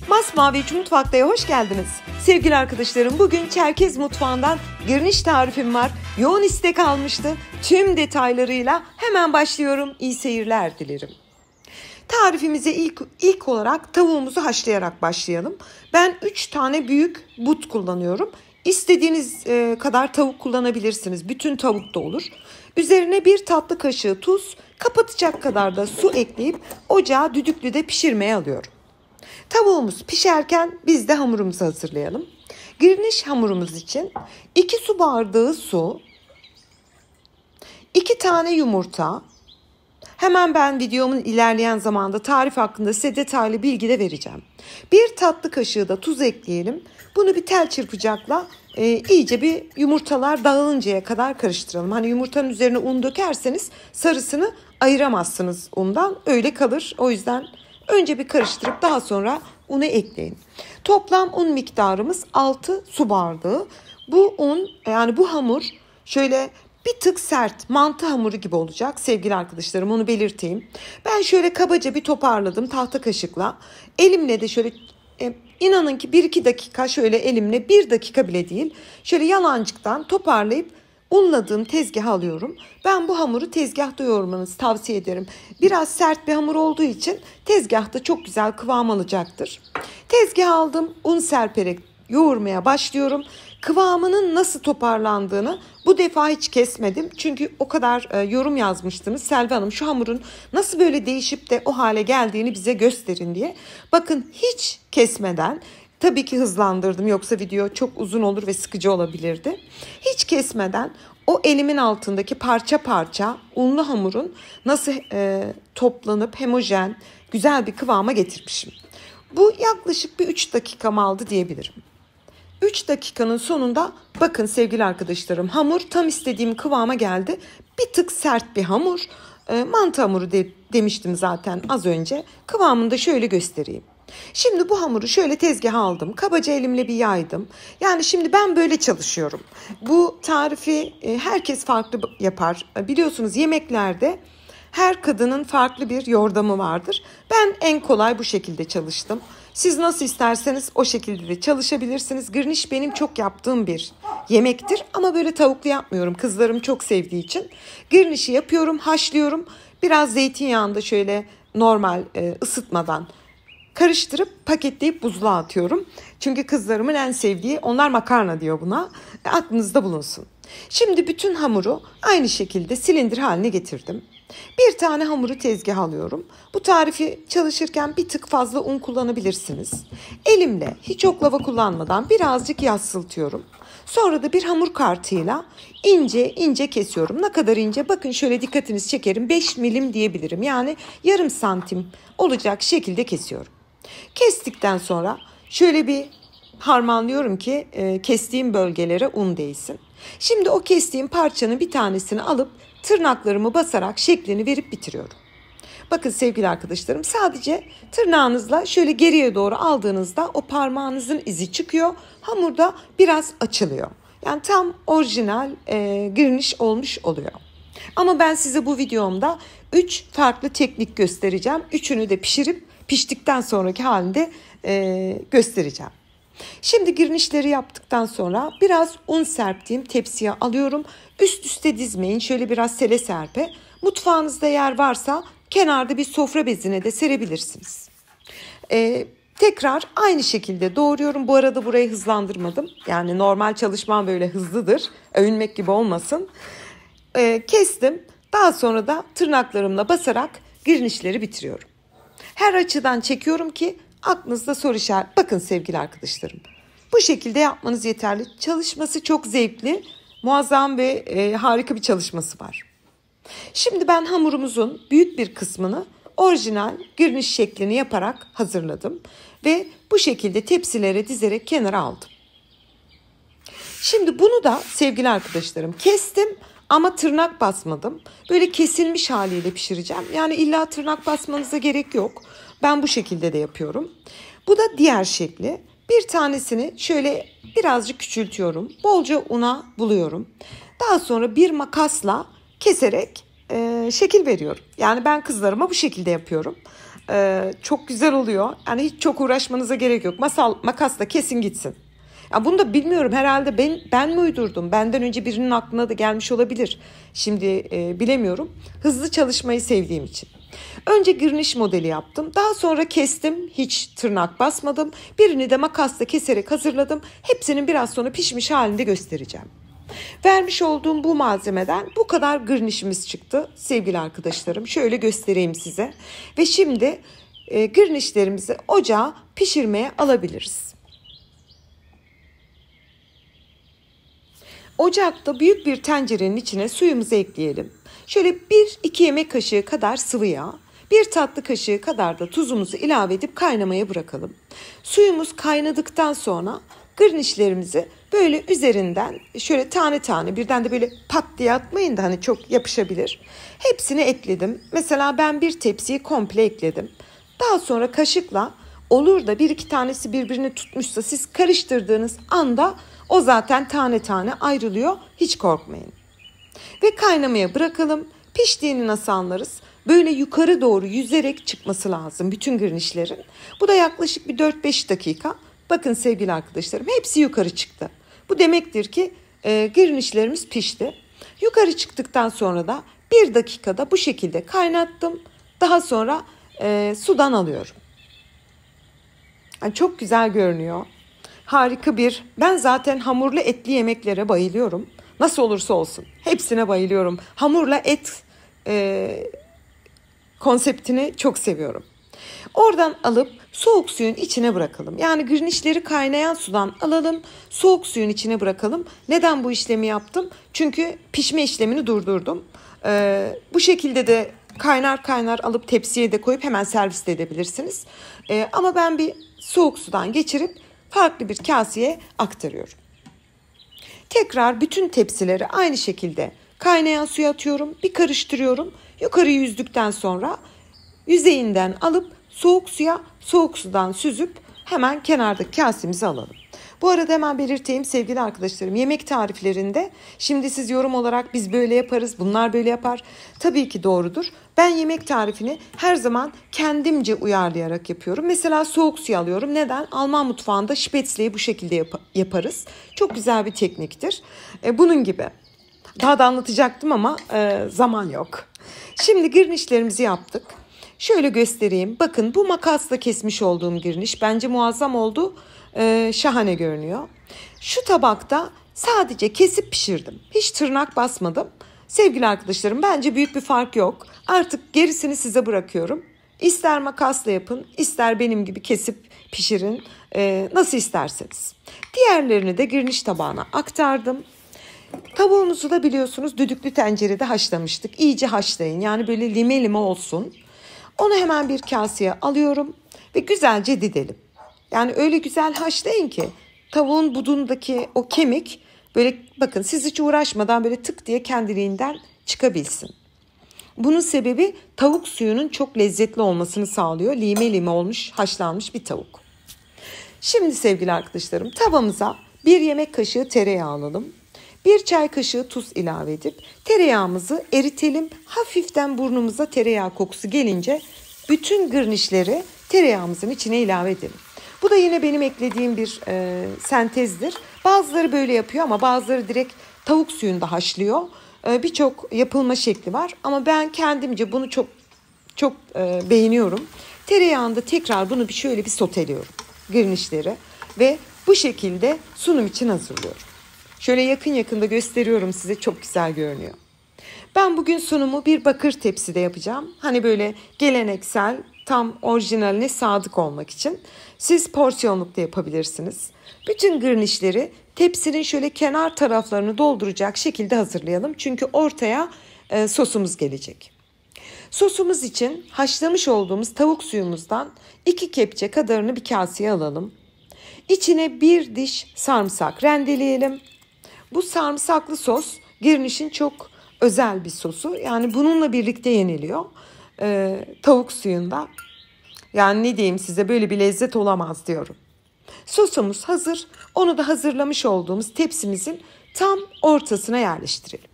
Masmavi 3 Mutfakta'ya hoş geldiniz. Sevgili arkadaşlarım, bugün Çerkez mutfağından girniş tarifim var. Yoğun istek almıştı. Tüm detaylarıyla hemen başlıyorum. İyi seyirler dilerim. Tarifimize ilk olarak tavuğumuzu haşlayarak başlayalım. Ben 3 tane büyük but kullanıyorum. İstediğiniz kadar tavuk kullanabilirsiniz. Bütün tavuk da olur. Üzerine 1 tatlı kaşığı tuz, kapatacak kadar da su ekleyip ocağa düdüklüde pişirmeye alıyorum. Tavuğumuz pişerken biz de hamurumuzu hazırlayalım. Girniş hamurumuz için 2 su bardağı su, 2 tane yumurta. Hemen ben videomun ilerleyen zamanda tarif hakkında size detaylı bilgi de vereceğim. 1 tatlı kaşığı da tuz ekleyelim. Bunu bir tel çırpacakla iyice bir yumurtalar dağılıncaya kadar karıştıralım. Hani yumurtanın üzerine un dökerseniz sarısını ayıramazsınız undan. Öyle kalır. O yüzden önce bir karıştırıp daha sonra unu ekleyin. Toplam un miktarımız 6 su bardağı. Bu un, yani bu hamur şöyle bir tık sert, mantı hamuru gibi olacak sevgili arkadaşlarım, onu belirteyim. Ben şöyle kabaca bir toparladım tahta kaşıkla. Elimle de şöyle inanın ki 1-2 dakika şöyle elimle, 1 dakika bile değil, şöyle yalancıktan toparlayıp unladığım tezgaha alıyorum. Ben bu hamuru tezgahta yoğurmanızı tavsiye ederim. Biraz sert bir hamur olduğu için tezgahta çok güzel kıvam alacaktır. Tezgaha aldım, un serperek yoğurmaya başlıyorum. Kıvamının nasıl toparlandığını bu defa hiç kesmedim. Çünkü o kadar yorum yazmıştınız. Selvi Hanım, şu hamurun nasıl böyle değişip de o hale geldiğini bize gösterin diye. Bakın, hiç kesmeden, tabii ki hızlandırdım yoksa video çok uzun olur ve sıkıcı olabilirdi. Hiç kesmeden o elimin altındaki parça parça unlu hamurun nasıl toplanıp homojen güzel bir kıvama getirmişim. Bu yaklaşık bir 3 dakikamı aldı diyebilirim. 3 dakikanın sonunda bakın sevgili arkadaşlarım, hamur tam istediğim kıvama geldi. Bir tık sert bir hamur. Mantı hamuru demiştim zaten az önce. Kıvamını da şöyle göstereyim. Şimdi bu hamuru şöyle tezgaha aldım. Kabaca elimle bir yaydım. Yani şimdi ben böyle çalışıyorum. Bu tarifi herkes farklı yapar. Biliyorsunuz, yemeklerde her kadının farklı bir yordamı vardır. Ben en kolay bu şekilde çalıştım. Siz nasıl isterseniz o şekilde de çalışabilirsiniz. Girniş benim çok yaptığım bir yemektir. Ama böyle tavuklu yapmıyorum. Kızlarım çok sevdiği için. Girnişi yapıyorum, haşlıyorum. Biraz zeytinyağında şöyle normal ısıtmadan karıştırıp paketleyip buzluğa atıyorum. Çünkü kızlarımın en sevdiği, onlar makarna diyor buna. Aklınızda bulunsun. Şimdi bütün hamuru aynı şekilde silindir haline getirdim. Bir tane hamuru tezgaha alıyorum. Bu tarifi çalışırken bir tık fazla un kullanabilirsiniz. Elimle hiç oklava kullanmadan birazcık yassıltıyorum. Sonra da bir hamur kartıyla ince ince kesiyorum. Ne kadar ince? Bakın şöyle dikkatinizi çekerim. 5 milim diyebilirim. Yani yarım santim olacak şekilde kesiyorum. Kestikten sonra şöyle bir harmanlıyorum ki kestiğim bölgelere un değsin. Şimdi o kestiğim parçanın bir tanesini alıp tırnaklarımı basarak şeklini verip bitiriyorum. Bakın sevgili arkadaşlarım, sadece tırnağınızla şöyle geriye doğru aldığınızda o parmağınızın izi çıkıyor. Hamurda biraz açılıyor. Yani tam orijinal girniş olmuş oluyor. Ama ben size bu videomda 3 farklı teknik göstereceğim. Üçünü de piştikten sonraki halinde göstereceğim. Şimdi girnişleri yaptıktan sonra biraz un serptiğim tepsiye alıyorum. Üst üste dizmeyin. Şöyle biraz sele serpe. Mutfağınızda yer varsa kenarda bir sofra bezine de serebilirsiniz. Tekrar aynı şekilde doğruyorum. Bu arada burayı hızlandırmadım. Yani normal çalışmam böyle hızlıdır. Övünmek gibi olmasın. Kestim. Daha sonra da tırnaklarımla basarak girnişleri bitiriyorum. Her açıdan çekiyorum ki aklınızda soru işareti. Bakın sevgili arkadaşlarım, bu şekilde yapmanız yeterli. Çalışması çok zevkli, muazzam ve harika bir çalışması var. Şimdi ben hamurumuzun büyük bir kısmını orijinal girniş şeklini yaparak hazırladım. Ve bu şekilde tepsilere dizerek kenara aldım. Şimdi bunu da sevgili arkadaşlarım kestim ama tırnak basmadım. Böyle kesilmiş haliyle pişireceğim. Yani illa tırnak basmanıza gerek yok. Ben bu şekilde de yapıyorum. Bu da diğer şekli. Bir tanesini şöyle birazcık küçültüyorum. Bolca una buluyorum. Daha sonra bir makasla keserek şekil veriyorum. Yani ben kızlarıma bu şekilde yapıyorum. Çok güzel oluyor. Yani hiç çok uğraşmanıza gerek yok. Makasla kesin gitsin. Ya bunu da bilmiyorum, herhalde ben mi uydurdum? Benden önce birinin aklına da gelmiş olabilir. Şimdi bilemiyorum. Hızlı çalışmayı sevdiğim için. Önce girniş modeli yaptım. Daha sonra kestim. Hiç tırnak basmadım. Birini de makasla keserek hazırladım. Hepsinin biraz sonra pişmiş halinde göstereceğim. Vermiş olduğum bu malzemeden bu kadar girnişimiz çıktı sevgili arkadaşlarım. Şöyle göstereyim size. Ve şimdi girnişlerimizi ocağa pişirmeye alabiliriz. Ocakta büyük bir tencerenin içine suyumuzu ekleyelim. Şöyle 1-2 yemek kaşığı kadar sıvı yağ, 1 tatlı kaşığı kadar da tuzumuzu ilave edip kaynamaya bırakalım. Suyumuz kaynadıktan sonra girnişlerimizi böyle üzerinden şöyle tane tane, birden de böyle pat diye atmayın da hani çok yapışabilir. Hepsini ekledim. Mesela ben bir tepsiyi komple ekledim. Daha sonra kaşıkla, olur da 1-2 tanesi birbirini tutmuşsa siz karıştırdığınız anda o zaten tane tane ayrılıyor. Hiç korkmayın. Ve kaynamaya bırakalım. Piştiğini nasıl anlarız? Böyle yukarı doğru yüzerek çıkması lazım bütün girnişlerin. Bu da yaklaşık bir 4-5 dakika. Bakın sevgili arkadaşlarım, hepsi yukarı çıktı. Bu demektir ki girnişlerimiz pişti. Yukarı çıktıktan sonra da 1 dakikada bu şekilde kaynattım. Daha sonra sudan alıyorum. Yani çok güzel görünüyor. Harika bir. Ben zaten hamurlu etli yemeklere bayılıyorum. Nasıl olursa olsun. Hepsine bayılıyorum. Hamurla et konseptini çok seviyorum. Oradan alıp soğuk suyun içine bırakalım. Yani girnişleri kaynayan sudan alalım, soğuk suyun içine bırakalım. Neden bu işlemi yaptım? Çünkü pişme işlemini durdurdum. Bu şekilde de kaynar kaynar alıp tepsiye de koyup hemen servis de edebilirsiniz. Ama ben bir soğuk sudan geçirip farklı bir kaseye aktarıyorum. Tekrar bütün tepsileri aynı şekilde kaynayan suya atıyorum, bir karıştırıyorum. Yukarı yüzdükten sonra yüzeyinden alıp soğuk suya, soğuk sudan süzüp hemen kenardaki kasemize alalım. Bu arada hemen belirteyim sevgili arkadaşlarım, yemek tariflerinde şimdi siz yorum olarak biz böyle yaparız, bunlar böyle yapar. Tabii ki doğrudur. Ben yemek tarifini her zaman kendimce uyarlayarak yapıyorum. Mesela soğuk suyu alıyorum. Neden? Alman mutfağında spätzleyi bu şekilde yaparız. Çok güzel bir tekniktir. Bunun gibi. Daha da anlatacaktım ama zaman yok. Şimdi girnişlerimizi yaptık. Şöyle göstereyim. Bakın bu makasla kesmiş olduğum girniş bence muazzam oldu. Şahane görünüyor. Şu tabakta sadece kesip pişirdim. Hiç tırnak basmadım. Sevgili arkadaşlarım, bence büyük bir fark yok. Artık gerisini size bırakıyorum. İster makasla yapın, ister benim gibi kesip pişirin. Nasıl isterseniz. Diğerlerini de girniş tabağına aktardım. Tavuğumuzu da biliyorsunuz düdüklü tencerede haşlamıştık. İyice haşlayın. Yani böyle lime lime olsun. Onu hemen bir kaseye alıyorum ve güzelce didelim. Yani öyle güzel haşlayın ki tavuğun budundaki o kemik böyle, bakın, siz hiç uğraşmadan böyle tık diye kendiliğinden çıkabilsin. Bunun sebebi tavuk suyunun çok lezzetli olmasını sağlıyor. Lime lime olmuş, haşlanmış bir tavuk. Şimdi sevgili arkadaşlarım, tavamıza 1 yemek kaşığı tereyağı alalım. 1 çay kaşığı tuz ilave edip tereyağımızı eritelim. Hafiften burnumuza tereyağı kokusu gelince bütün girnişleri tereyağımızın içine ilave edelim. Bu da yine benim eklediğim bir sentezdir. Bazıları böyle yapıyor ama bazıları direkt tavuk suyunda haşlıyor. Birçok yapılma şekli var ama ben kendimce bunu çok beğeniyorum. Tereyağında tekrar bunu şöyle bir soteliyorum girnişleri ve bu şekilde sunum için hazırlıyorum. Şöyle yakında gösteriyorum size, çok güzel görünüyor. Ben bugün sunumu bir bakır tepside yapacağım. Hani böyle geleneksel, tam orijinaline sadık olmak için. Siz porsiyonlukta yapabilirsiniz. Bütün girnişleri tepsinin şöyle kenar taraflarını dolduracak şekilde hazırlayalım. Çünkü ortaya sosumuz gelecek. Sosumuz için haşlamış olduğumuz tavuk suyumuzdan 2 kepçe kadarını bir kaseye alalım. İçine 1 diş sarımsak rendeleyelim. Bu sarımsaklı sos girnişin çok özel bir sosu. Yani bununla birlikte yeniliyor. Tavuk suyunda. Yani ne diyeyim size, böyle bir lezzet olamaz diyorum. Sosumuz hazır. Onu da hazırlamış olduğumuz tepsimizin tam ortasına yerleştirelim.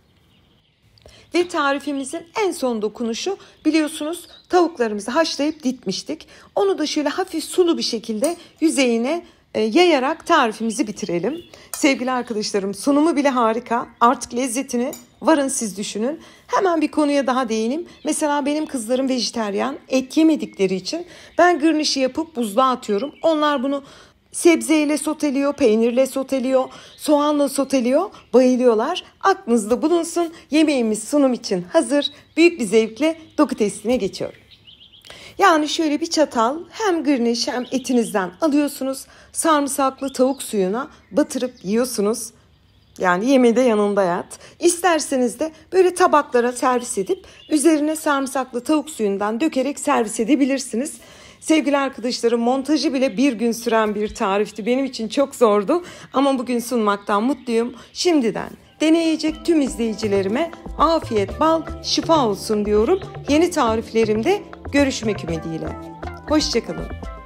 Ve tarifimizin en son dokunuşu, biliyorsunuz tavuklarımızı haşlayıp ditmiştik. Onu da şöyle hafif sulu bir şekilde yüzeyine yayarak tarifimizi bitirelim. Sevgili arkadaşlarım, sunumu bile harika. Artık lezzetini varın siz düşünün. Hemen bir konuya daha değineyim. Mesela benim kızlarım vejetaryen, et yemedikleri için ben gırnişi yapıp buzluğa atıyorum. Onlar bunu sebzeyle soteliyor, peynirle soteliyor, soğanla soteliyor. Bayılıyorlar. Aklınızda bulunsun. Yemeğimiz sunum için hazır. Büyük bir zevkle doku testine geçiyorum. Yani şöyle bir çatal hem gırniş hem etinizden alıyorsunuz. Sarımsaklı tavuk suyuna batırıp yiyorsunuz. Yani yemeği de yanında yat. İsterseniz de böyle tabaklara servis edip üzerine sarımsaklı tavuk suyundan dökerek servis edebilirsiniz. Sevgili arkadaşlarım, montajı bile bir gün süren bir tarifti. Benim için çok zordu ama bugün sunmaktan mutluyum. Şimdiden deneyecek tüm izleyicilerime afiyet, bal, şifa olsun diyorum. Yeni tariflerimde görüşmek ümidiyle. Hoşça kalın.